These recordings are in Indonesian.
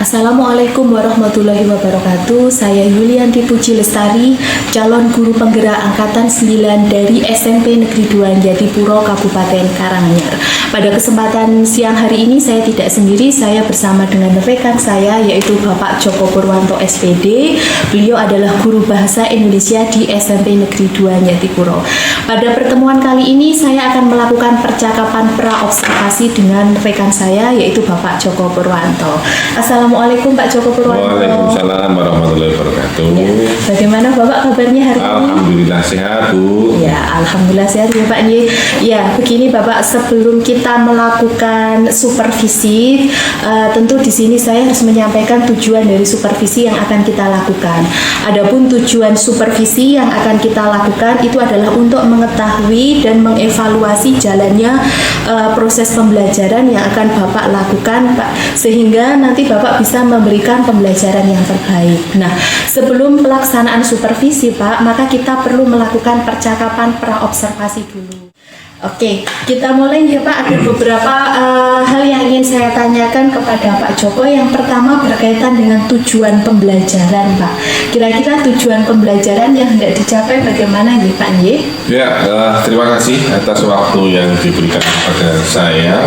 Assalamualaikum warahmatullahi wabarakatuh. Saya Yulianti Puji Lestari, calon guru penggerak angkatan 9 dari SMP Negeri 2 Jatipuro, Kabupaten Karanganyar. Pada kesempatan siang hari ini saya tidak sendiri, saya bersama dengan rekan saya yaitu Bapak Joko Purwanto SPD. Beliau adalah guru bahasa Indonesia di SMP Negeri 2 Jatipuro. Pada pertemuan kali ini saya akan melakukan percakapan pra-observasi dengan rekan saya yaitu Bapak Joko Purwanto. Assalamualaikum Pak Joko Purwanto. Waalaikumsalam warahmatullahi wabarakatuh. Ya. Bagaimana Bapak kabarnya hari ini? Alhamdulillah sehat, Bu. Ya, alhamdulillah sehat ya Pak. Ya, begini Bapak, sebelum kita melakukan supervisi, tentu di sini saya harus menyampaikan tujuan dari supervisi yang akan kita lakukan. Adapun tujuan supervisi yang akan kita lakukan itu adalah untuk mengetahui dan mengevaluasi jalannya proses pembelajaran yang akan Bapak lakukan, Pak, sehingga nanti Bapak bisa memberikan pembelajaran yang terbaik. Nah, sebelum pelaksanaan supervisi, Pak, maka kita perlu melakukan percakapan pra-observasi dulu. Oke, kita mulai ya Pak. Ada beberapa hal yang ingin saya tanyakan kepada Pak Joko. Yang pertama berkaitan dengan tujuan pembelajaran, Pak. Kira-kira tujuan pembelajaran yang hendak dicapai bagaimana ya Pak? Ya, terima kasih atas waktu yang diberikan kepada saya.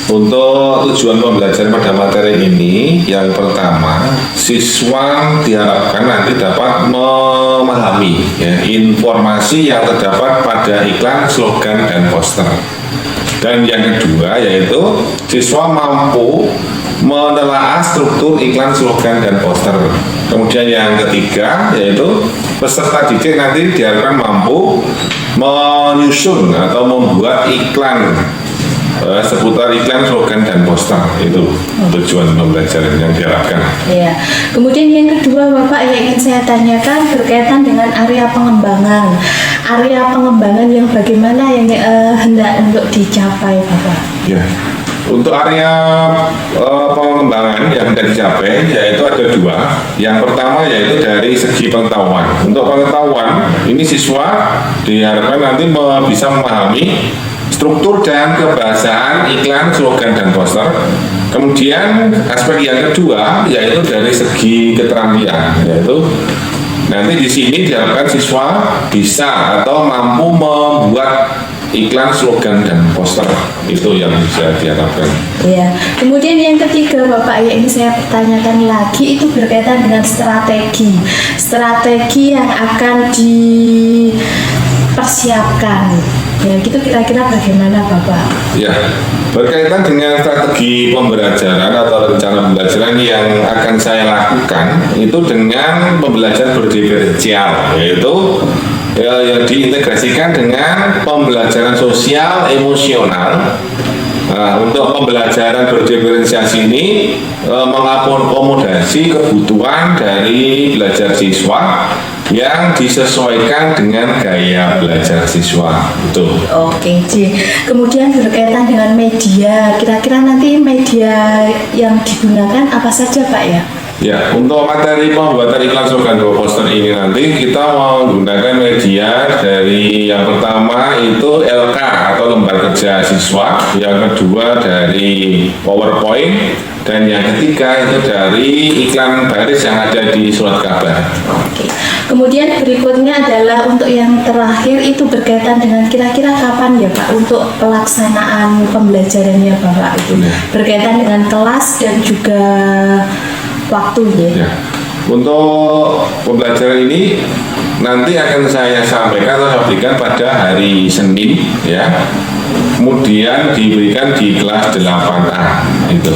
Untuk tujuan pembelajaran pada materi ini, yang pertama, siswa diharapkan nanti dapat memahami informasi yang terdapat pada iklan, slogan, dan poster. Dan yang kedua yaitu siswa mampu menelaah struktur iklan, slogan, dan poster. Kemudian yang ketiga yaitu peserta didik nanti diharapkan mampu menyusun atau membuat iklan seputar iklan, slogan, dan poster. Itu tujuan pembelajaran yang diharapkan. Ya. Kemudian yang kedua Bapak yang ingin saya tanyakan berkaitan dengan area pengembangan. Area pengembangan yang bagaimana yang hendak untuk dicapai Bapak? Ya. Untuk area pengembangan yang hendak dicapai yaitu ada dua. Yang pertama yaitu dari segi pengetahuan. Untuk pengetahuan ini siswa diharapkan nanti bisa memahami struktur dan kebahasaan iklan, slogan, dan poster. Kemudian aspek yang kedua yaitu dari segi keterampilan, yaitu nanti di sini diharapkan siswa bisa atau mampu membuat iklan, slogan, dan poster. Itu yang bisa diharapkan. Ya. Kemudian yang ketiga Bapak yang ini saya pertanyakan lagi itu berkaitan dengan strategi yang akan dipersiapkan. Ya, gitu kira-kira bagaimana Bapak? Ya, berkaitan dengan strategi pembelajaran atau rencana pembelajaran yang akan saya lakukan itu dengan pembelajaran berdiferensial, yaitu yang diintegrasikan dengan pembelajaran sosial emosional. Nah, untuk pembelajaran berdiferensiasi ini mengakomodasi kebutuhan dari belajar siswa yang disesuaikan dengan gaya belajar siswa. Betul. Oke, kemudian berkaitan dengan media, kira-kira nanti media yang digunakan apa saja Pak ya? Ya, untuk materi pembuatan iklan, slogan, dan poster ini nanti kita menggunakan media dari yang pertama itu LK atau lembar kerja siswa, yang kedua dari PowerPoint, dan yang ketiga itu dari iklan baris yang ada di surat kabar. Oke. Kemudian berikutnya adalah untuk yang terakhir itu berkaitan dengan kira-kira kapan ya Pak untuk pelaksanaan pembelajarannya Bapak itu berkaitan dengan kelas dan juga waktunya. Ya. Untuk pembelajaran ini nanti akan saya sampaikan atau saya berikan pada hari Senin ya. Kemudian diberikan di kelas 8A itu.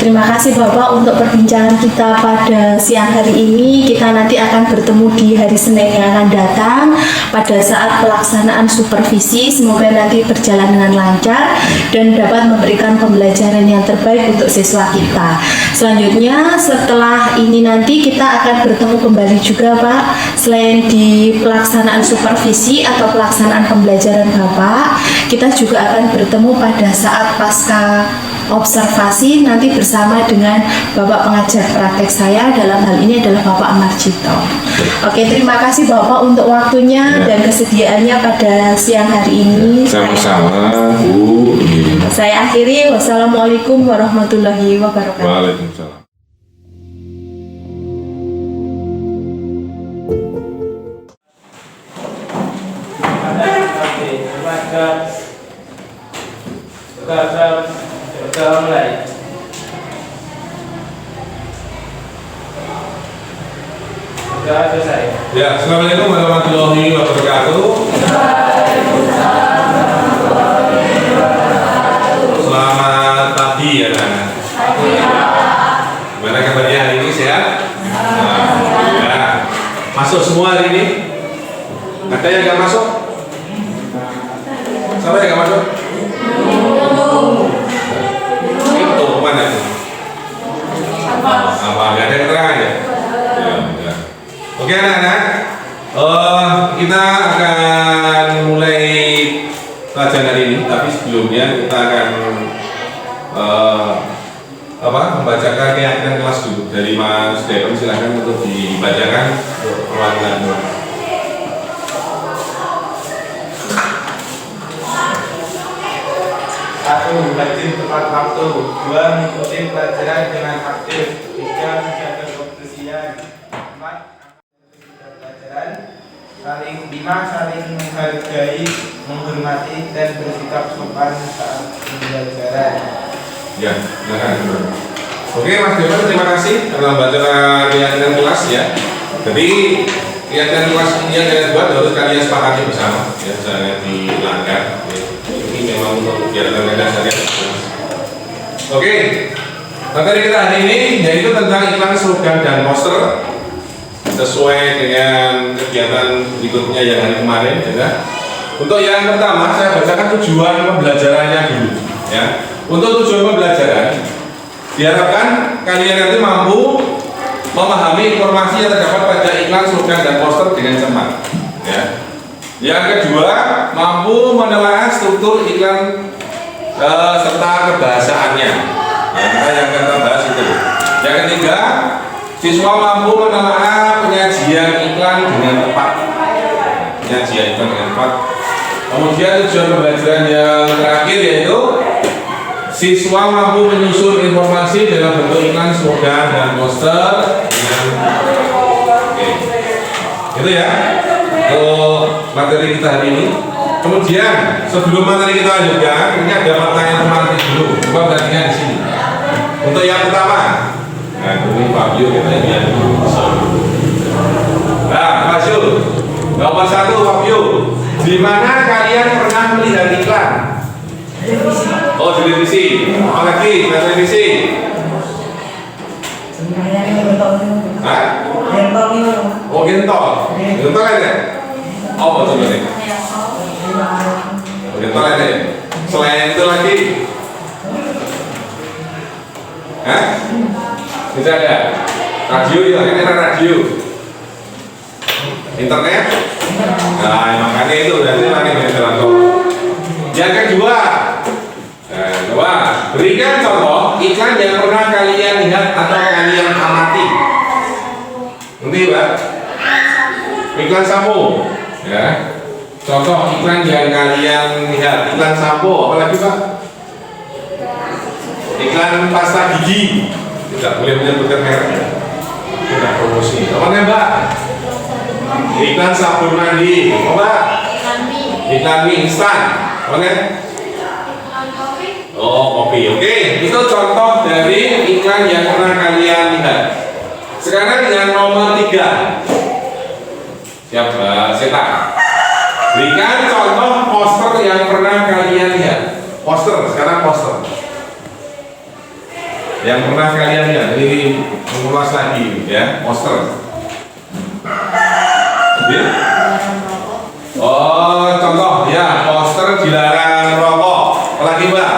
Terima kasih Bapak untuk perbincangan kita pada siang hari ini. Kita nanti akan bertemu di hari Senin yang akan datang pada saat pelaksanaan supervisi. Semoga nanti berjalan dengan lancar dan dapat memberikan pembelajaran yang terbaik untuk siswa kita. Selanjutnya setelah ini nanti kita akan bertemu kembali juga Pak. Selain di pelaksanaan supervisi atau pelaksanaan pembelajaran Bapak, kita juga akan bertemu pada saat pasca observasi nanti bersama dengan Bapak pengajar praktek saya, dalam hal ini adalah Bapak Amarjito. Oke, terima kasih Bapak untuk waktunya dan kesediaannya pada siang hari ini. Sama-sama, Bu. Saya akhiri, wassalamualaikum warahmatullahi wabarakatuh. Waalaikumsalam. Mulai. Sudah selesai. Ya, assalamualaikum warahmatullahi wabarakatuh. Selamat pagi ya, anak. Gimana kabarnya hari ini, sehat? Ya. Masuk semua hari ini? Ada yang nggak masuk? Siapa yang nggak masuk? Itu mana? Apa? Nggak ada keterangan ya? Ya. Oke anak-anak, kita akan mulai pelajaran hari ini. Tapi sebelumnya kita akan membacakan keyakinan kelas dulu dari Mas Dewan. Silahkan untuk dibacakan untuk perwakilan. Satu, rajin tepat waktu. Dua, mengikuti pelajaran dengan aktif. Tiga, menjaga kebersihan. Empat, pelajaran. Lima, saling menghargai, menghormati, dan bersikap sopan saat pembelajaran. Ya, silakan. Oke Mas Dewan, terima kasih telah membaca keyakinan kelas ya. Jadi keyakinan kelas ini yang kalian buat harus kalian sepakati bersama ya, jangan dilanggar ya. Ini memang untuk kegiatan kalian sehari. Oke, materi kita hari ini yaitu tentang iklan, slogan, dan poster sesuai dengan kegiatan berikutnya yang hari kemarin ya. Untuk yang pertama saya bacakan tujuan pembelajarannya dulu ya. Untuk tujuan pembelajaran diharapkan kalian nanti mampu memahami informasi yang terdapat pada iklan, slogan, dan poster dengan cermat ya. Yang kedua, mampu menelaah struktur iklan serta kebahasaannya ya, yang kita bahas itu. Yang ketiga, siswa mampu menelaah penyajian iklan dengan tepat. Penyajian iklan dengan tepat. Kemudian tujuan pembelajaran yang terakhir yaitu siswa mampu menyusun informasi dalam bentuk iklan, slogan, dan poster dengan itu ya untuk materi kita hari ini. Kemudian sebelum materi kita lanjutkan, ini ada pertanyaan informatif dulu. Coba perhatikan di sini. Untuk yang pertama, nah ini Fabio kita lihat. Nah, Fabio, nomor 1 Fabio. Di mana kalian pernah melihat iklan? Oh, di televisi. Apa lagi? Di televisi. Hah? Oh, gentol. Gentol ada? Oh, betul betul. Gentol ada. Selain itu lagi? Hah? Tidak ada. Radio ya, ini ada radio. Internet? Nah, makanya itu berarti pakai ventilator. Yang kedua, coba berikan contoh iklan yang pernah kalian lihat atau kalian amati. Nanti Pak, iklan sampo, ya. Contoh iklan yang kalian lihat, iklan sampo, apalagi Pak? Iklan pasta gigi, tidak boleh menyebutkan merek, tidak promosi. Apa nih Mbak? Iklan sabun mandi, apa? Iklan mie instan, apa nih? Oh, kopi. Oke, itu contoh dari iklan yang pernah kalian lihat. Sekarang yang nomor 3. Siap, Seta. Berikan contoh poster yang pernah kalian lihat. Poster, sekarang poster. Yang pernah kalian lihat. Ini mengulas lagi ya, poster. Oke. Oh, contoh ya, poster dilarang rokok. Apalagi Mbak?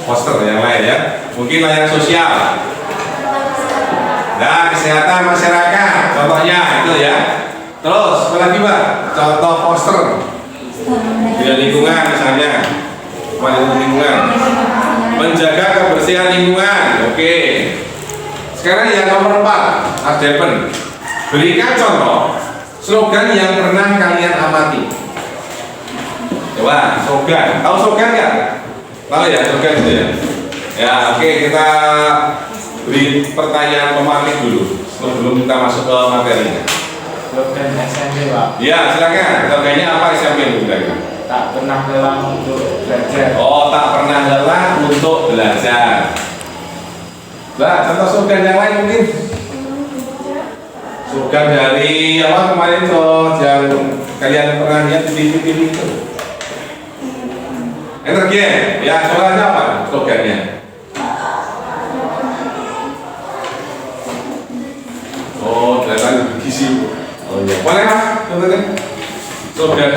Poster yang lain ya, mungkin layar sosial. Nah, kesehatan masyarakat, contohnya itu ya. Terus, apa lagi Mbak? Contoh poster. Dengan lingkungan misalnya, kualitas lingkungan, menjaga kebersihan lingkungan. Oke. Sekarang yang nomor 4, Adepen. Berikan contoh slogan yang pernah kalian amati. Coba slogan. Tahu slogan nggak? Tahu ya slogan itu ya. Ya oke, kita beri pertanyaan pematik dulu sebelum kita masuk ke materinya. Slogan SMP, Pak. Ya silakan. Slogannya apa SMP Bu? Tak pernah lelah untuk belajar. Oh, tak pernah lelah untuk belajar. Nah, contoh slogan yang lain mungkin. Slogan dari apa kemarin tuh yang kalian pernah lihat di TV itu. Energi ya, soalnya apa slogannya? Oh, kelihatan bergizi. Oh iya. Boleh Mas, contohnya? Slogan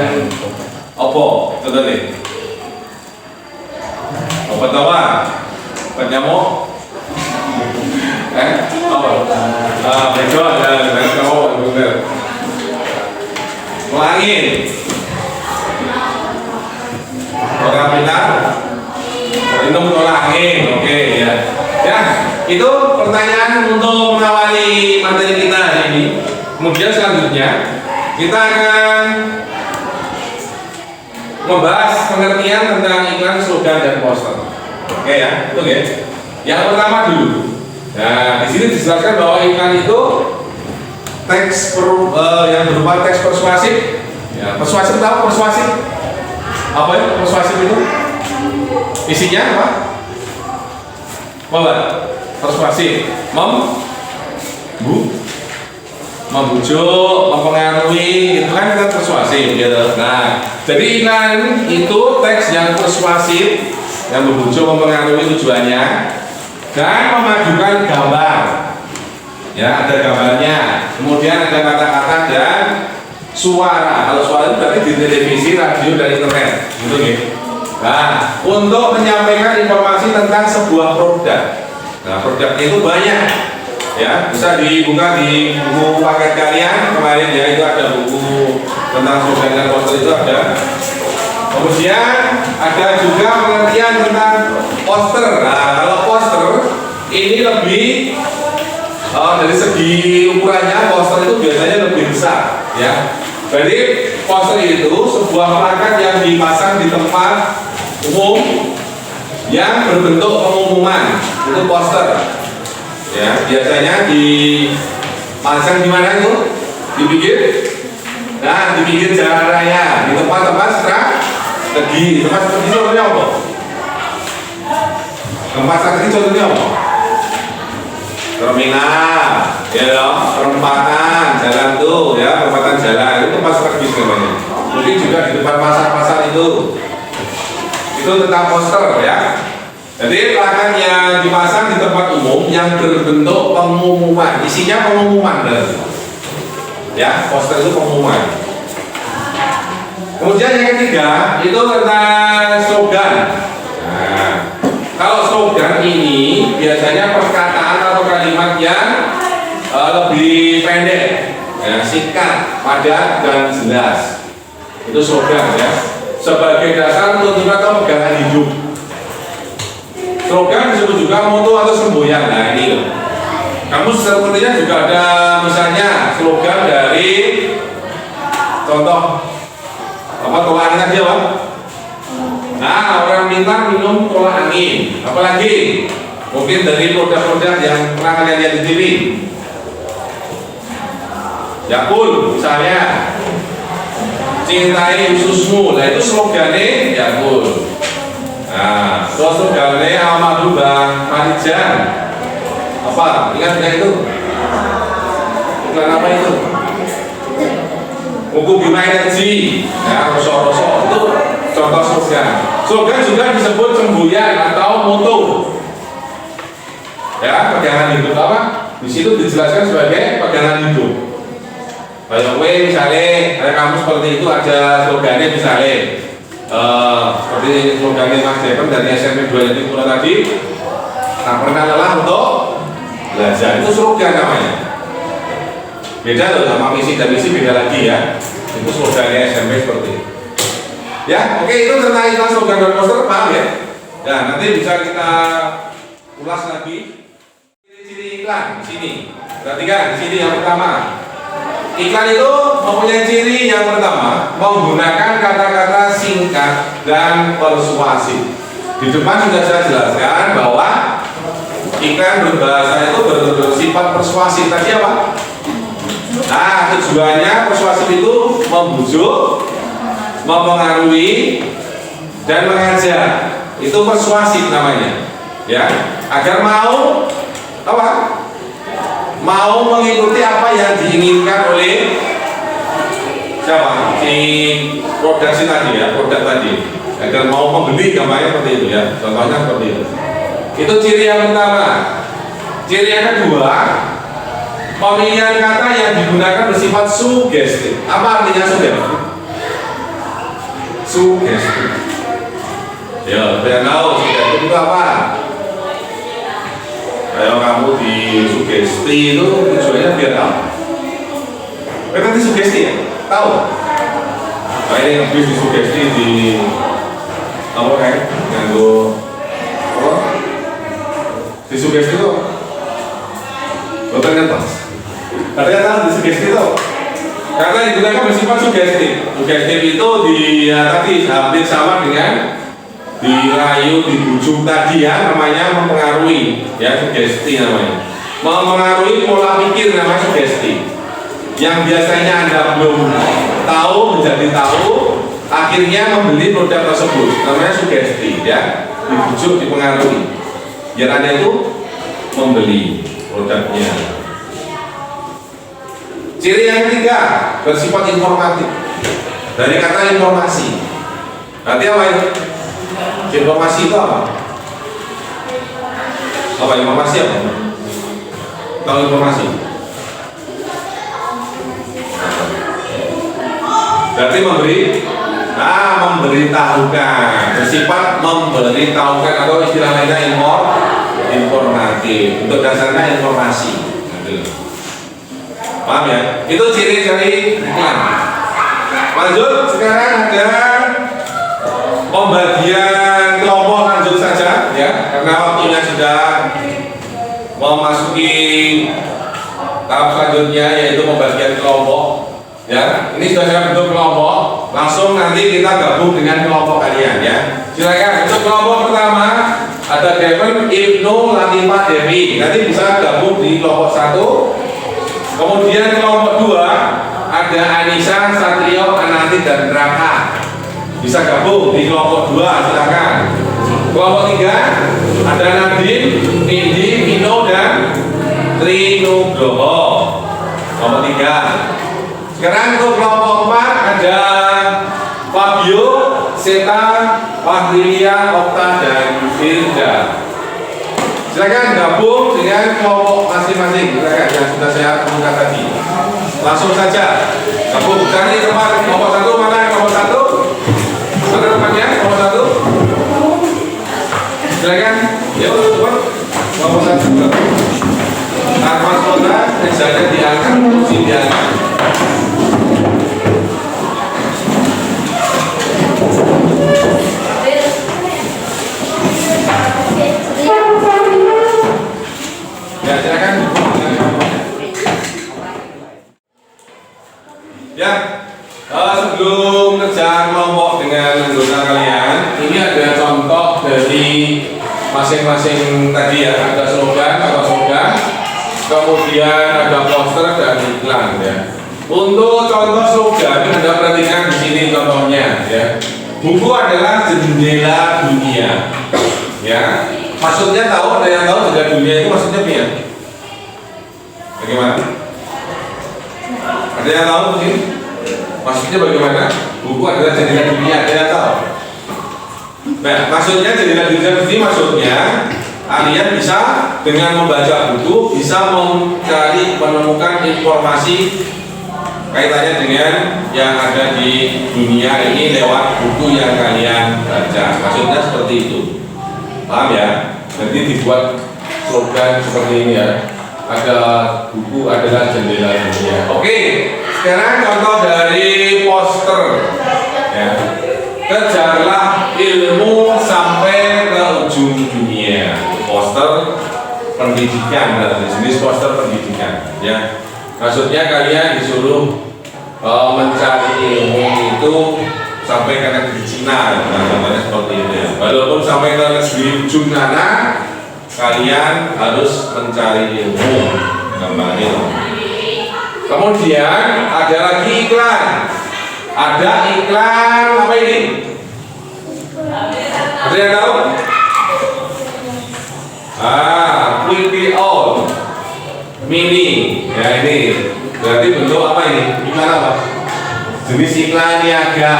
apa? Contohnya? Obat apa? Obat nyamuk? Apa? Betul, dan kamu benar. Pelangin. Orang pintar. Minum tolak angin. Oke ya. Ya, itu pertanyaan untuk mengawali materi kita hari ini. Kemudian selanjutnya kita akan membahas pengertian tentang iklan, slogan dan poster. Oke ya, itu ya. Yang pertama dulu. Nah, di sini dijelaskan bahwa iklan itu teks yang berupa teks persuasif. Ya, persuasif tahu persuasif? Apa ya persuasif itu? Isinya apa? Apa? Persuasif. Membujuk, mempengaruhi, itu kan kita persuasif gitu. Nah, jadi iklan itu teks yang persuasif, yang membujuk, mempengaruhi tujuannya, dan memajukan gambar. Ya, ada gambarnya. Kemudian ada kata-kata dan suara. Kalau suara itu berarti di televisi, radio, dan internet. Gitu ya. Nah, untuk menyampaikan informasi tentang sebuah produk. Nah, produknya itu banyak. Ya, bisa dibuka di buku paket kalian kemarin ya, itu ada buku tentang slogan dan poster itu ada. Kemudian ada juga pengertian tentang poster. Nah, kalau poster ini lebih dari segi ukurannya, poster itu biasanya lebih besar ya. Jadi poster itu sebuah plakat yang dipasang di tempat umum yang berbentuk pengumuman, itu poster. Ya, biasanya dipasang di mana itu? Di pinggir. Nah, di pinggir jalan raya, di tempat-tempat strategi. Tempat strategi contohnya apa? Tempat strategi contohnya apa? Terminal, ya loh, perempatan jalan tuh, ya perempatan jalan itu tempat strategis namanya. Mungkin juga di depan pasar-pasar itu tentang poster ya. Jadi plakat yang dipasang di tempat umum yang berbentuk pengumuman, isinya pengumuman berarti. Ya, poster itu pengumuman. Kemudian yang ketiga itu tentang slogan. Nah, kalau slogan ini biasanya perkataan atau kalimat yang lebih pendek, ya, singkat, padat dan jelas. Itu slogan ya. Sebagai dasar tuntunan atau pegangan hidup. Slogan disebut juga moto atau semboyan. Nah ini loh. Kamu sepertinya juga ada misalnya slogan dari contoh apa, tolak angin aja Pak. Nah, orang pintar minum tolak angin. Apalagi mungkin dari produk-produk yang pernah kalian lihat di TV. Yakul misalnya, cintai ususmu. Nah itu slogannya Yakul. Nah, terus slogannya Almarhum Bang Marijan. Apa? Ingat nggak itu? Iklan apa itu? Buku Bima Energi. Ya, rosok-rosok itu contoh slogan. Slogan juga disebut semboyan atau moto. Ya, pegangan hidup apa? Di situ dijelaskan sebagai pegangan hidup. Kayak misalnya ada kamu seperti itu, ada slogannya misalnya seperti slogannya Mas Depen dari SMP 2 itu tadi, tak pernah lelah untuk belajar. Itu slogan namanya. Beda loh sama misi dan misi, beda lagi ya. Itu slogannya SMP seperti itu. Ya, oke, itu tentang iklan slogan dan poster, paham ya? Ya, nanti bisa kita ulas lagi. Ciri-ciri iklan di sini. Perhatikan di sini yang pertama. Iklan itu mempunyai ciri yang pertama, menggunakan kata-kata singkat dan persuasif. Di depan sudah saya jelaskan bahwa iklan berbahasa itu bersifat persuasif. Tadi apa? Nah, tujuannya persuasif itu membujuk, mempengaruhi, dan mengajak. Itu persuasif namanya. Ya, agar mau apa? Mau mengikuti apa yang diinginkan oleh siapa? Si produksi tadi ya, produk tadi. Agar mau membeli gambarnya seperti itu ya. Contohnya seperti itu. Itu ciri yang pertama. Ciri yang kedua, pemilihan kata yang digunakan bersifat sugestif. Apa artinya sugestif? Sugestif. Ya, biar tahu sugestif itu apa. Kalau kamu disugesti itu tujuannya biar apa? Mereka disugesti ya? Tahu? Nah ini habis disugesti di apa kayak nganggo apa? Disugesti itu bukan apa? Katanya tahu disugesti itu karena digunakan bersifat sugestif. Sugestif itu tadi hampir sama dengan dirayu, dibujuk tadi ya, namanya mempengaruhi ya, sugesti namanya. Mempengaruhi pola pikir namanya sugesti. Yang biasanya Anda belum tahu menjadi tahu, akhirnya membeli produk tersebut, namanya sugesti ya, dibujuk, dipengaruhi. Biar Anda itu membeli produknya. Ciri yang ketiga, bersifat informatif. Dari kata informasi. Nanti apa itu? Informasi itu apa? Apa informasi apa? Tahu informasi? Berarti memberitahukan, bersifat memberitahukan atau istilah lainnya informatif. Untuk dasarnya informasi. Paham ya? Itu ciri dari iklan. Lanjut, sekarang ada pembagian kelompok, lanjut saja ya, karena waktunya sudah memasuki tahap selanjutnya, yaitu pembagian kelompok ya. Ini sudah saya bentuk kelompok, langsung nanti kita gabung dengan kelompok kalian ya. Silakan. Untuk kelompok pertama ada Devon, Ibnu, Latifah, Devi, nanti bisa gabung di kelompok 1. Kemudian kelompok 2 ada Anissa, Satrio, Ananti, dan Raka, bisa gabung di kelompok 2, silakan. Kelompok 3 ada Nadine, Nindi, Mino, dan Trinugroho. Kelompok 3. Sekarang untuk kelompok 4 ada Fabio, Seta, Fahrilia, Okta, dan Firda. Silakan gabung dengan kelompok masing-masing. Silakan yang sudah saya temukan tadi. Langsung saja gabung. Cari tempat kelompok 1 mana? Kelompok 1. Mana tempatnya? Kelompok 1. Silakan. Yuk, cepat. Kelompok 1. Tanpa kota, misalnya diangkat, kursi diangkat. Ya, silakan. Ya, sebelum kerja kelompok dengan anggota kalian, ini ada contoh dari masing-masing tadi ya, ada slogan atau slogan, kemudian ada poster dan iklan ya. Untuk contoh slogan, Anda perhatikan di sini contohnya ya. Buku adalah jendela dunia. Ya, maksudnya tahu, ada yang tahu jendela dunia itu maksudnya apa ya? Bagaimana? Ada yang tahu mungkin? Maksudnya bagaimana? Buku adalah jendela dunia, ada yang tahu? Nah, maksudnya jendela dunia ini maksudnya kalian bisa dengan membaca buku bisa menemukan informasi kaitannya dengan yang ada di dunia ini lewat buku yang kalian baca. Maksudnya seperti itu. Paham ya? Jadi dibuat slogan seperti ini ya. Ada buku adalah jendela dunia. Oke, sekarang contoh dari poster ya. kejarlah ilmu sampai ke ujung dunia. Poster pendidikan, jenis poster pendidikan ya. Maksudnya kalian disuruh mencari ilmu itu sampai ke negeri Cina, namanya seperti itu ya. Walaupun sampai ke negeri ujung sana, kalian harus mencari ilmu. Gambarnya. Kemudian ada lagi iklan. Ada iklan apa ini? Ada yang tahu? Quickly On Mini. Ya ini berarti bentuk apa ini? Iklan apa? Jenis iklan niaga.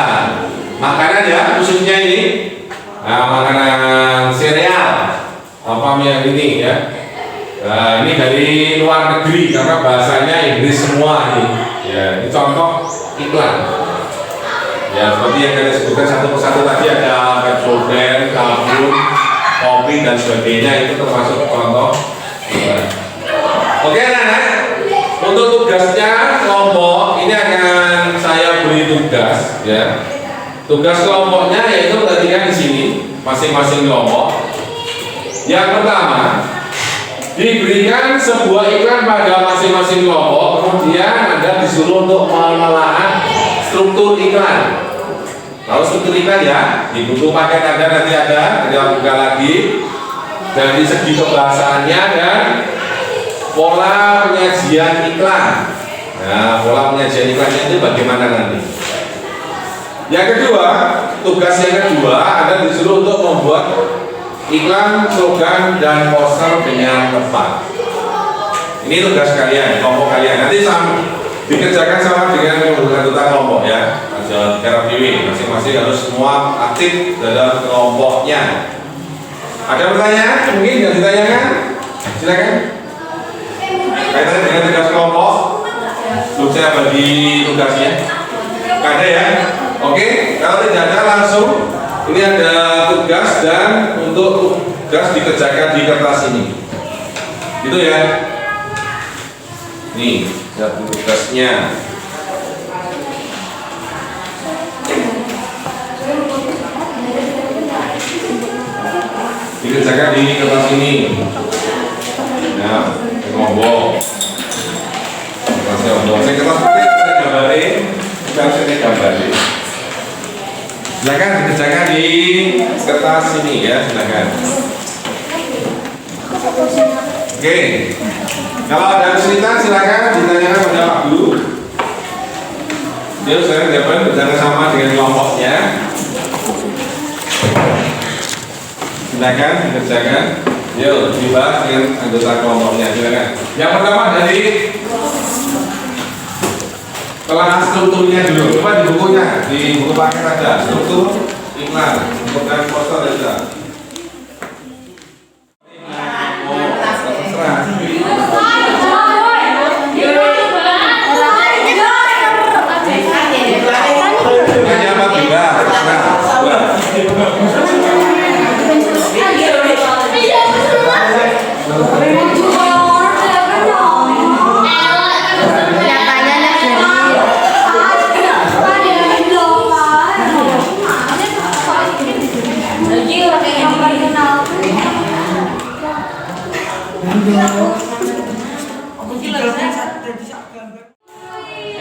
Makanan ya khususnya ini. Nah, makanan sereal. Apa yang ini ya? Nah, ini dari luar negeri karena bahasanya Inggris semua nih. Ya, ini contoh iklan. Ya, seperti yang kalian sebutkan satu persatu tadi ada Pepsodent, Kalbun, kopi dan sebagainya itu termasuk contoh iklan. Oke, anak-anak. Untuk tugasnya kelompok ini akan saya beri tugas, ya. Tugas kelompoknya yaitu perhatikan di sini masing-masing kelompok. Yang pertama, diberikan sebuah iklan pada masing-masing kelompok, kemudian Anda disuruh untuk menelaah struktur iklan. Tahu struktur iklan ya? Di buku paket Anda nanti ada buka lagi dari segi kebahasaannya dan pola penyajian iklan. Nah, pola penyajian iklannya itu bagaimana nanti? Yang kedua, tugas yang kedua Anda disuruh untuk membuat iklan, slogan, dan poster dengan tepat. Ini tugas kalian, kelompok kalian. Nanti dikerjakan sama dengan anggota kelompok ya. Secara pilih, masing-masing harus semua aktif dalam kelompoknya. Ada pertanyaan? Mungkin yang ditanyakan? Silakan. Kaitannya dengan tugas kelompok. Belum saya bagi tugasnya. Ada ya? Oke, kalau tidak ada langsung. Ini ada tugas dan untuk tugas dikerjakan di kertas ini. Gitu ya. Nih, satu tugasnya. Dikerjakan di kertas ini. Nah, ngomong. Kertasnya ngomong. Saya kertas putih, saya gambarin. Bukan saya gambarin. Silakan dikerjakan di kertas ini ya, silakan. Oke. Kalau ada kesulitan silakan ditanyakan pada Pak Guru. Dia saya dapat berjalan sama dengan kelompoknya. Silakan dikerjakan. Yuk, dibahas dengan anggota kelompoknya. Silakan. Yang pertama dari kelas strukturnya dulu. Coba di bukunya, di buku paket ada struktur iklan, bukan poster ada.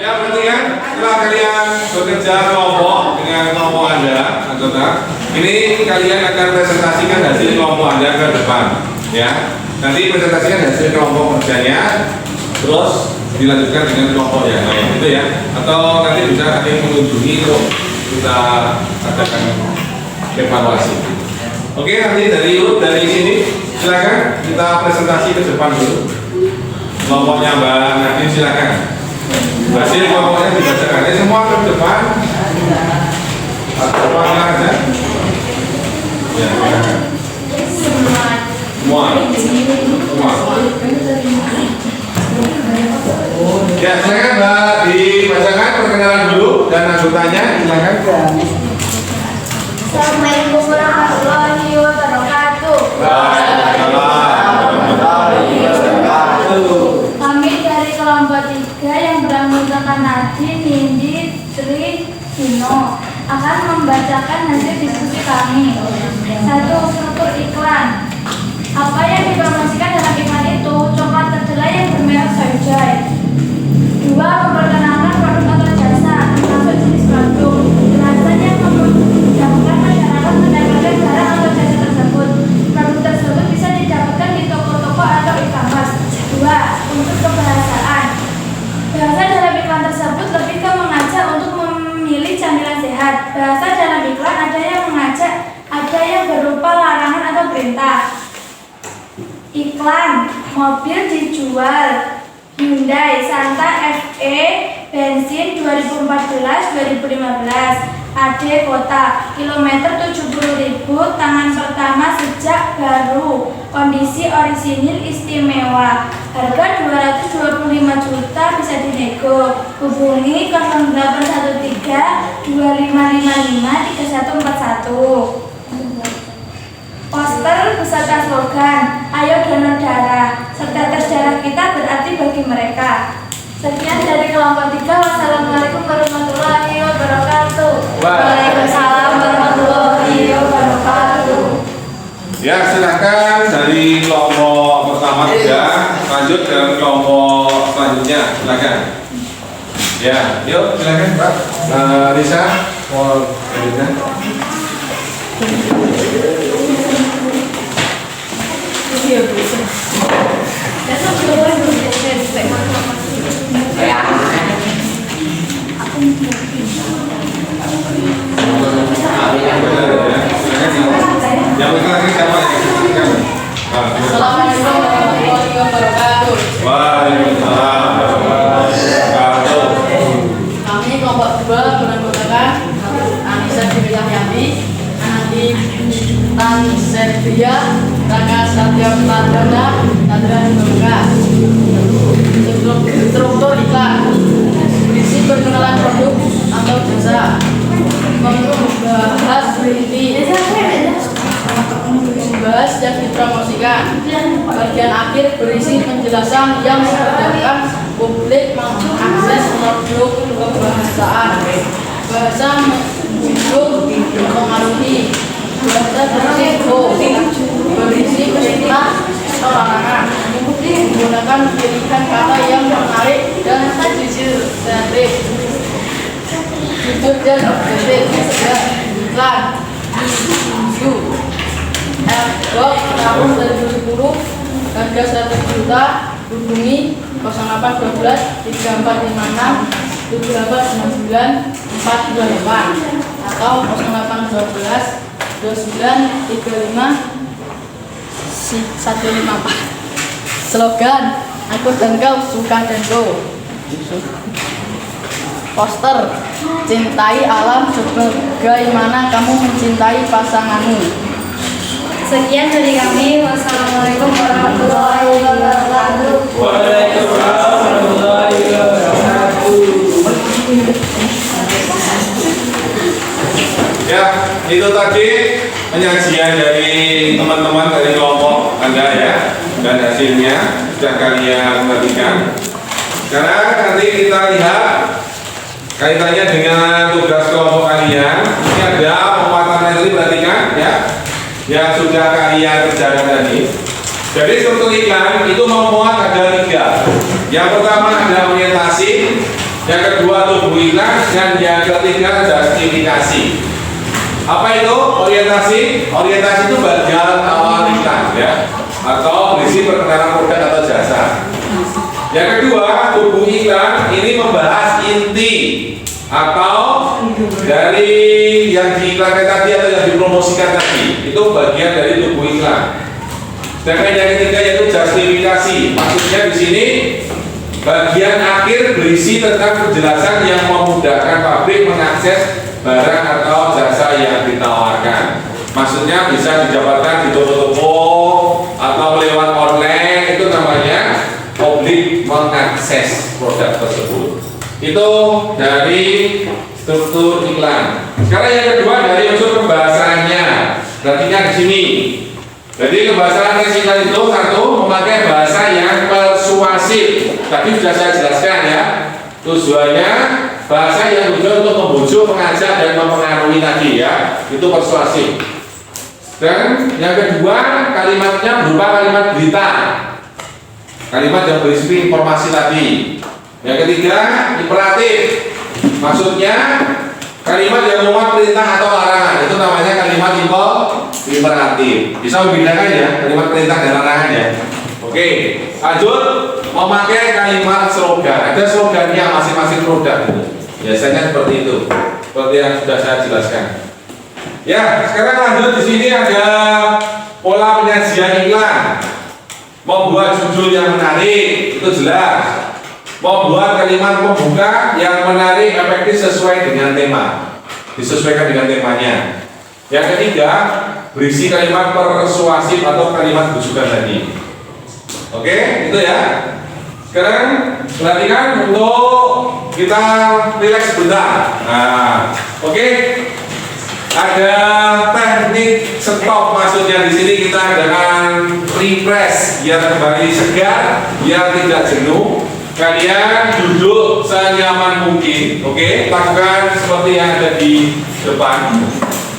Ya, berarti kan setelah kalian bekerja kelompok dengan kelompok Anda, anggota, ini kalian akan presentasikan hasil kelompok Anda ke depan, ya. Nanti presentasikan hasil kelompok kerjanya, terus dilanjutkan dengan kelompok yang lain, gitu ya. Atau nanti bisa ada yang mengunjungi untuk kita adakan evaluasi. Oke, nanti dari sini silakan kita presentasi ke depan dulu. Kelompoknya Mbak Nadine silakan. Hasil kelompoknya dibacakan. Semua ke depan. Atau apa aja? Ya, silakan. Semua. Ya, silakan Mbak dibacakan perkenalan dulu dan anggotanya silakan. Assalamualaikum warahmatullahi wabarakatuh. Kami dari kelompok 3 yang beranggotakan Nadine, Nindi, Tri, Dino akan membacakan hasil diskusi kami. 1. Struktur iklan. Apa yang dipromosikan dalam iklan itu? Coklat kedelai yang bermerek Soyjoy. 2. Memperkenalkan produk atau jasa, termasuk jenis produk. Jelasan yang memudahkan masyarakat mendapatkan barang atau jasa tersebut. Produk tersebut bisa didapatkan di toko-toko atau e-commerce. 2. Untuk kebahasaan. Bahasa dalam iklan tersebut lebih ke mengajak untuk memilih camilan sehat. Bahasa dalam iklan ada yang mengajak, ada yang berupa larangan atau perintah. Iklan mobil dijual Hyundai Santa Fe bensin 2014-2015 AD kota kilometer 70.000 tangan pertama sejak baru kondisi orisinil istimewa harga 225 juta bisa dinego. Hubungi 0813 2555 3141. Poster beserta slogan, ayo donor darah, setetes darah kita berarti bagi mereka. Sekian dari kelompok 3. Wassalamualaikum warahmatullahi wabarakatuh. Waalaikumsalam warahmatullahi wabarakatuh. Ya, silakan dari kelompok pertama sudah lanjut ke kelompok selanjutnya, silakan. Ya, yuk silakan Pak. Risa, mau lanjutkan? Assalamualaikum warahmatullahi wabarakatuh. Waalaikumsalam warahmatullahi wabarakatuh. Kami kelompok 2 beranggotakan Anissa Dewi Cahyati, Anandi Tan Serdia, Raka Satya Pradana, Chandra Bangga. Struktur iklan. Berisi perkenalan produk atau jasa. Membahas yang dipromosikan. Bagian akhir berisi penjelasan yang memudahkan publik mengakses produk kebahasaan. Bahasa mendukung mempengaruhi. Bahasa berisiko berisi perintah atau larangan. Menggunakan pilihan kata yang menarik dan jujur kreatif. Jujur dan objektif. Iklan F-Box tahun 2010 harga 1 juta. Hubungi 0812 3456 7899 428 atau 0812 2935 154. Slogan, aku dan kau suka dan go. Poster, cintai alam sebagaimana kamu mencintai pasanganmu. Sekian dari kami. Wassalamualaikum warahmatullahi wabarakatuh. Waalaikumsalam warahmatullahi wabarakatuh. Ya, itu tadi penyajian dari teman-teman dari kelompok Anda ya, dan hasilnya sudah kalian perhatikan. Sekarang nanti kita lihat kaitannya dengan tugas kelompok kalian. Ini ada pemuatan materi, perhatikan ya, yang sudah kalian kerjakan tadi. Jadi struktur iklan itu memuat ada 3. Yang pertama ada orientasi, yang kedua tubuh iklan, dan yang ketiga justifikasi. Apa itu orientasi? Orientasi itu bagian awal iklan ya, atau berisi perkenalan produk atau jasa. Yang kedua, tubuh iklan ini membahas inti atau dari yang diiklankan tadi atau yang dipromosikan tadi. Itu bagian dari tubuh iklan. Sedangkan yang ketiga yaitu justifikasi. Maksudnya di sini bagian akhir berisi tentang penjelasan yang memudahkan pabrik mengakses barang atau jasa yang ditawarkan. Maksudnya bisa didapatkan di toko-toko atau lewat online, itu namanya publik mengakses produk tersebut. Itu dari struktur iklan. Sekarang yang kedua dari unsur pembahasannya. Perhatikan di sini. Jadi pembahasan iklan itu satu, memakai bahasa yang persuasif. Tadi sudah saya jelaskan ya. Tujuannya bahasa yang tujuan untuk membujuk, mengajak dan mempengaruhi tadi ya, itu persuasif. Dan yang kedua, kalimatnya berupa kalimat berita, kalimat yang berisi informasi tadi. Yang ketiga, imperatif, maksudnya kalimat yang memuat perintah atau larangan, itu namanya kalimat imperatif. Bisa membedakan ya kalimat perintah dan larangan ya. Oke, lanjut, memakai kalimat slogan. Ada slogannya masing-masing produk itu. Biasanya seperti itu, seperti yang sudah saya jelaskan. Ya, sekarang lanjut, di sini ada pola penyajian iklan. Membuat judul yang menarik, itu jelas. Membuat kalimat pembuka yang menarik, efektif sesuai dengan tema, disesuaikan dengan temanya. Yang ketiga, berisi kalimat persuasif atau kalimat bujukan tadi. Oke, itu ya. Sekarang perhatikan untuk kita rileks sebentar. Nah, oke. Ada teknik stop, maksudnya di sini kita dengan refresh biar kembali segar, biar tidak jenuh. Kalian duduk senyaman mungkin, oke? Lakukan seperti yang ada di depan.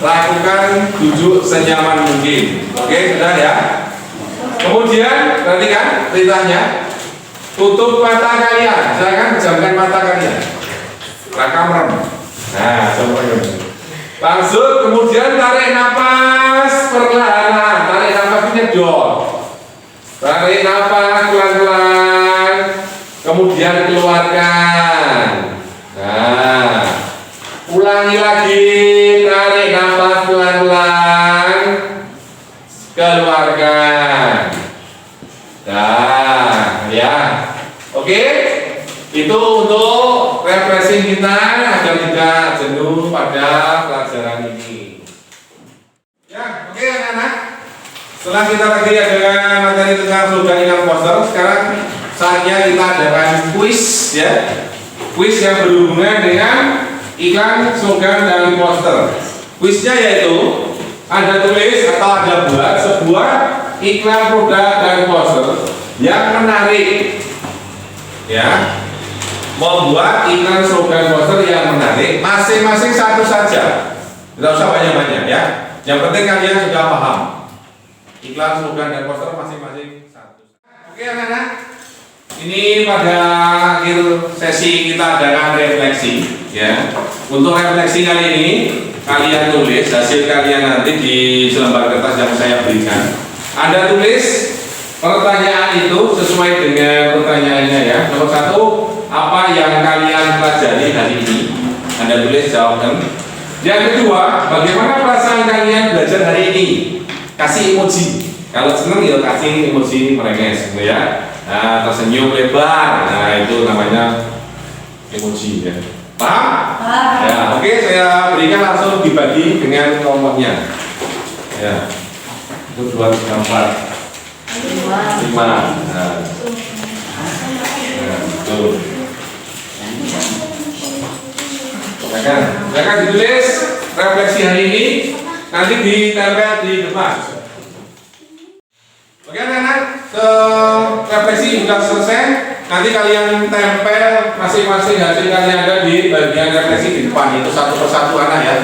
Lakukan duduk senyaman mungkin, oke? Sudah ya. Kemudian perhatikan perintahnya. Tutup mata kalian, silakan pejamkan mata kalian. Raka merem. Nah, coba ini. Langsung kemudian tarik nafas perlahan, tarik nafas nyedot. Tarik nafas pelan-pelan, kemudian keluarkan. Nah, ulangi lagi, tarik nafas pelan-pelan, keluarkan. Nah, ya, oke. Itu untuk refreshing kita agar tidak jenuh pada pelajaran ini. Ya, oke anak-anak. Setelah kita tadi ada materi tentang slogan iklan poster, sekarang saatnya kita adakan kuis ya. Kuis yang berhubungan dengan iklan, slogan dan poster. Kuisnya yaitu ada tulis atau ada buat sebuah iklan produk dan poster yang menarik. Ya. Membuat iklan, slogan, poster yang menarik, masing-masing satu saja, tidak usah banyak-banyak ya. Yang penting kalian sudah paham iklan, slogan, dan poster masing-masing satu. Oke anak-anak, ini pada akhir sesi kita adakan refleksi ya. Untuk refleksi kali ini kalian tulis hasil kalian nanti di selembar kertas yang saya berikan. Anda tulis pertanyaan itu sesuai dengan pertanyaannya ya. Nomor 1, apa yang kalian pelajari hari ini? Anda tulis jawaban. Yang kedua, bagaimana perasaan kalian belajar hari ini? Kasih emoji. Kalau senang ya kasih emoji merenges, gitu ya. Nah, tersenyum lebar. Nah, itu namanya emoji ya. Paham? Ya, oke, saya berikan langsung dibagi dengan kelompoknya. Ya. Itu 2, 3, 4, 5. Nah. Tuh. Silakan ditulis refleksi hari ini, nanti ditempel di depan. Oke anak-anak, refleksi sudah selesai. Nanti kalian tempel masing-masing hasil kalian ada di bagian refleksi di depan, itu satu persatu anak ya.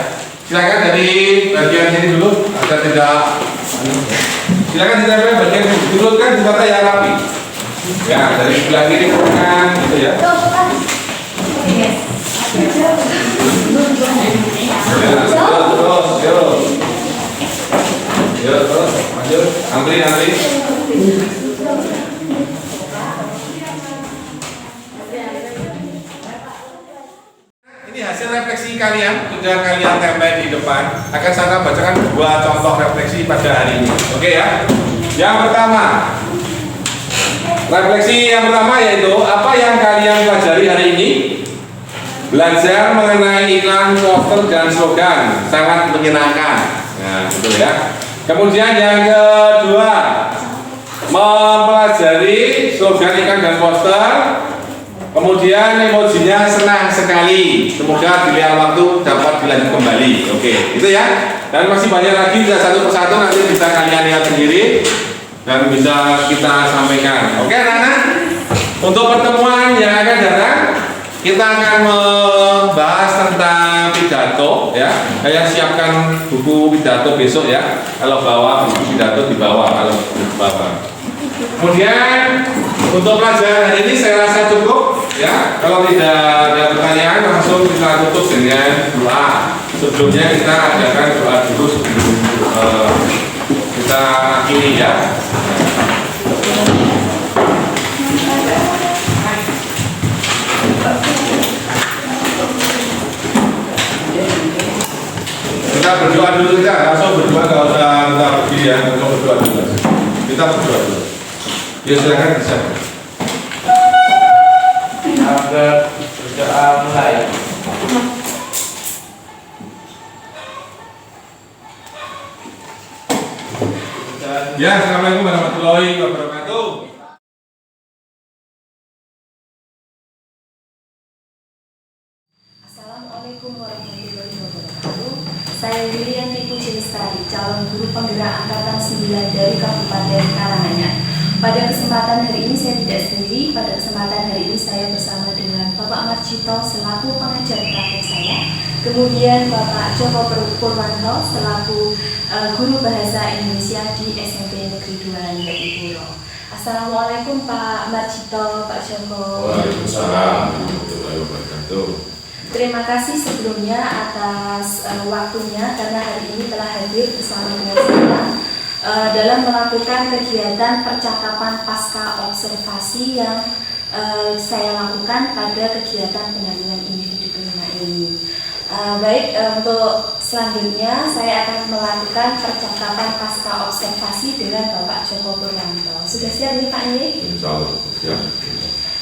Silakan dari bagian ini dulu, agar tidak. Silakan ditempel bagian diturunkan di mata yang rapi. Ya, dari sebelah kiri ke kanan gitu ya. Terus, maju, antri. Ini hasil refleksi kalian, sudah kalian tempel di depan. Akan saya bacakan 2 contoh refleksi pada hari ini. Oke ya. Yang pertama, refleksi yang pertama yaitu apa yang kalian pelajari hari ini? Belajar mengenai iklan, poster, dan slogan sangat menyenangkan. Nah, betul ya. Kemudian yang kedua, mempelajari slogan iklan dan poster. Kemudian emojinya senang sekali. Semoga di lain waktu dapat dilanjut kembali. Oke, itu ya. Dan masih banyak lagi, bisa satu persatu nanti bisa kalian lihat sendiri dan bisa kita sampaikan. Oke, anak-anak. Untuk pertemuan yang akan datang, kita akan membahas tentang pidato ya. Saya siapkan buku pidato besok ya. Kalau bawa buku pidato dibawa, kalau bawa. Kemudian untuk pelajaran hari ini saya rasa cukup ya. Kalau tidak ada pertanyaan langsung kita tutup dengan doa. Sebelumnya kita adakan doa dulu sebelum kita akhiri ya. Kita berdoa dulu kita langsung berdoa, kalau kita berdiri ya, untuk berdoa dulu. Kita berdoa dulu. Ya silakan bisa. Agar berdoa mulai. Ya, assalamualaikum warahmatullahi wabarakatuh. Assalamualaikum warahmatullahi wabarakatuh. Saya Wilianti Puji Lestari, calon guru penggerak angkatan 9 dari Kabupaten Karanganyar. Pada kesempatan hari ini saya tidak sendiri. Pada kesempatan hari ini saya bersama dengan Bapak Marjito selaku pengajar praktek saya. Kemudian Bapak Joko Purwanto selaku guru bahasa Indonesia di SMP Negeri 2 Jatipuro. Assalamualaikum Pak Marjito, Pak Joko. Waalaikumsalam warahmatullahi wabarakatuh. Terima kasih sebelumnya atas waktunya karena hari ini telah hadir bersama dengan saya dalam melakukan kegiatan percakapan pasca observasi yang saya lakukan pada kegiatan pendampingan individu kelima ini. Baik, untuk selanjutnya saya akan melakukan percakapan pasca observasi dengan Bapak Joko Purwanto. Sudah siap nih Pak Nye? Insya Allah siap.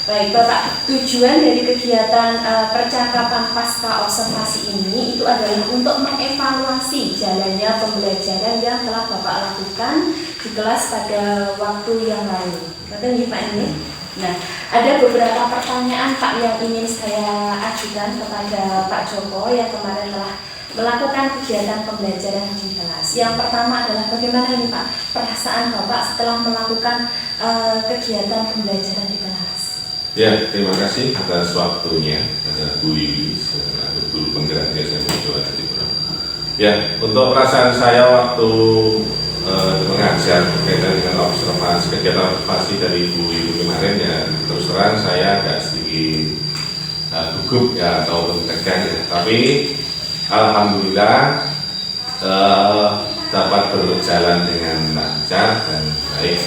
Baik Bapak, tujuan dari kegiatan percakapan pasca observasi ini itu adalah untuk mengevaluasi jalannya pembelajaran yang telah Bapak lakukan di kelas pada waktu yang lalu. Betul nih Pak ini? Nah, ada beberapa pertanyaan Pak yang ingin saya ajukan kepada Pak Joko yang kemarin telah melakukan kegiatan pembelajaran di kelas. Yang pertama adalah bagaimana nih Pak perasaan Bapak setelah melakukan kegiatan pembelajaran di kelas? Ya, terima kasih atas waktunya Bu Yuli selaku guru penggerak di SMP Jawa Jatipuro. Ya, untuk perasaan saya waktu mengajar berkaitan dengan observasi, kegiatan observasi dari Bu Yuli kemarin ya, terus terang saya agak sedikit gugup ya atau tegang ya. Tapi alhamdulillah dapat berjalan dengan lancar dan baik.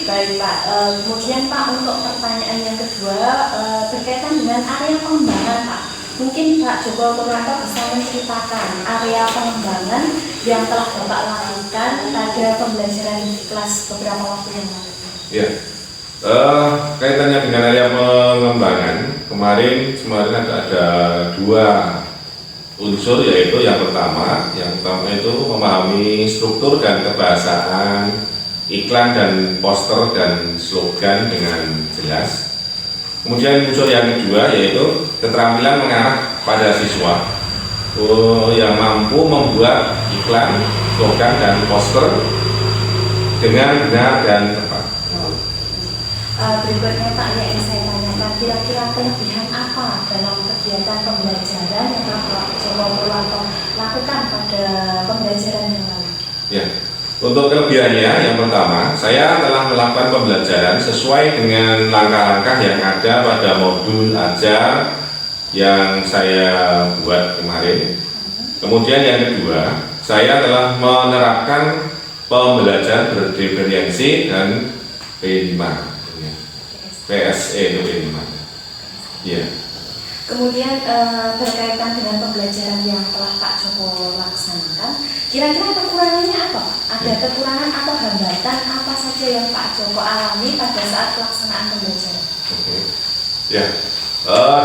Baik Pak, kemudian Pak untuk pertanyaan yang kedua berkaitan dengan area pengembangan Pak. Mungkin Pak Joko Purwanto bisa menceritakan area pengembangan yang telah Bapak lakukan pada pembelajaran di kelas beberapa waktu yang lalu. Ya, kaitannya dengan area pengembangan kemarin ada dua unsur, yaitu yang pertama itu memahami struktur dan kebahasaan iklan dan poster dan slogan dengan jelas. Kemudian unsur yang kedua yaitu keterampilan mengarah pada siswa yang mampu membuat iklan, slogan dan poster dengan benar dan tepat. Berikutnya Pak yang ingin saya tanyakan, kira-kira kelebihan apa dalam kegiatan pembelajaran yang Bapak Joko Purwanto lakukan pada pembelajaran yang lalu? Ya. Untuk kelebihannya, yang pertama, saya telah melakukan pembelajaran sesuai dengan langkah-langkah yang ada pada modul ajar yang saya buat kemarin. Kemudian yang kedua, saya telah menerapkan pembelajaran berdiferensi dan P5, PSE itu P5. Ya. Kemudian berkaitan dengan pembelajaran yang telah Pak Joko laksanakan, kira-kira kekurangannya apa? Ada kekurangan atau hambatan apa saja yang Pak Joko alami pada saat pelaksanaan pembelajaran? Oke. Ya,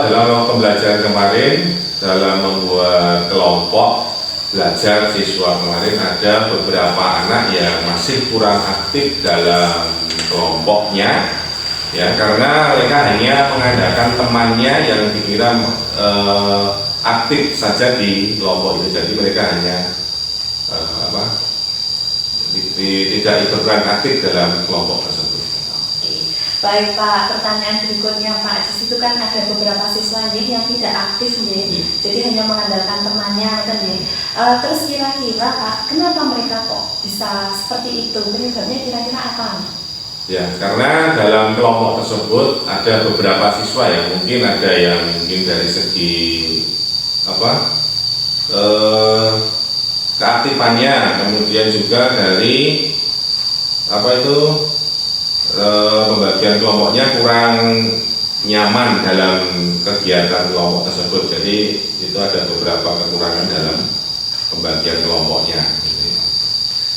dalam pembelajaran kemarin, dalam membuat kelompok belajar siswa kemarin ada beberapa anak yang masih kurang aktif dalam kelompoknya. Ya, karena mereka hanya mengandalkan temannya yang dikira aktif saja di kelompok itu, jadi mereka hanya tidak ikut peran aktif dalam kelompok tersebut. Baik Pak, pertanyaan berikutnya Pak, di situ kan ada beberapa siswa yang tidak aktif jadi hanya mengandalkan temannya kan ya. Terus kira-kira Pak, kenapa mereka kok bisa seperti itu? Penyebabnya kira-kira apa? Ya, karena dalam kelompok tersebut ada beberapa siswa ya, mungkin ada yang mungkin dari segi keaktifannya, kemudian juga dari pembagian kelompoknya kurang nyaman dalam kegiatan kelompok tersebut. Jadi itu ada beberapa kekurangan dalam pembagian kelompoknya.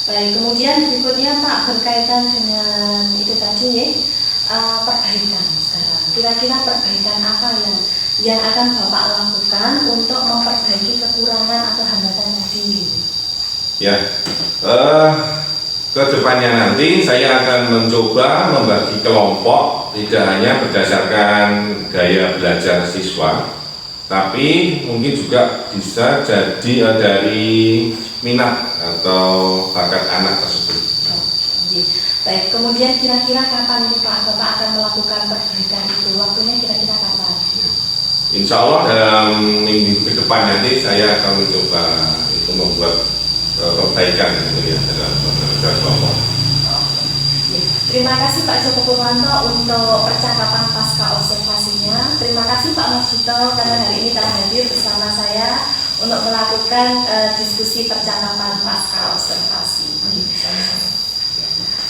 Baik, kemudian berikutnya Pak, berkaitan dengan itu tadi ya, perbaikan sekarang. Kira-kira perbaikan apa yang akan Bapak lakukan untuk memperbaiki kekurangan atau hambatan tadi? Ya, kedepannya nanti saya akan mencoba membagi kelompok tidak hanya berdasarkan gaya belajar siswa, tapi mungkin juga bisa jadi dari minat atau bakat anak tersebut. Baik, kemudian kira-kira kapan ini Pak Bapak akan melakukan perbaikan itu? Waktunya kira-kira kapan? Insya Allah dalam minggu ke depan nanti saya akan mencoba itu membuat perbaikan gitu ya dalam kelompok. Terima kasih Pak Joko Purwanto untuk percakapan pasca observasinya. Terima kasih Pak Marjito karena hari ini telah hadir bersama saya untuk melakukan diskusi percakapan pasca observasi.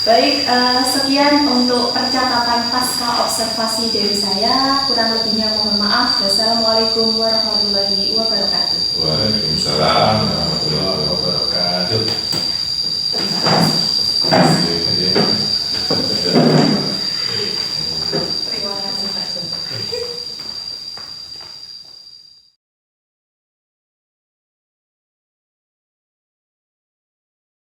Baik, sekian untuk percakapan pasca observasi dari saya. Kurang lebihnya mohon maaf. Wassalamualaikum warahmatullahi wabarakatuh. Waalaikumsalam warahmatullahi wabarakatuh. Terima kasih.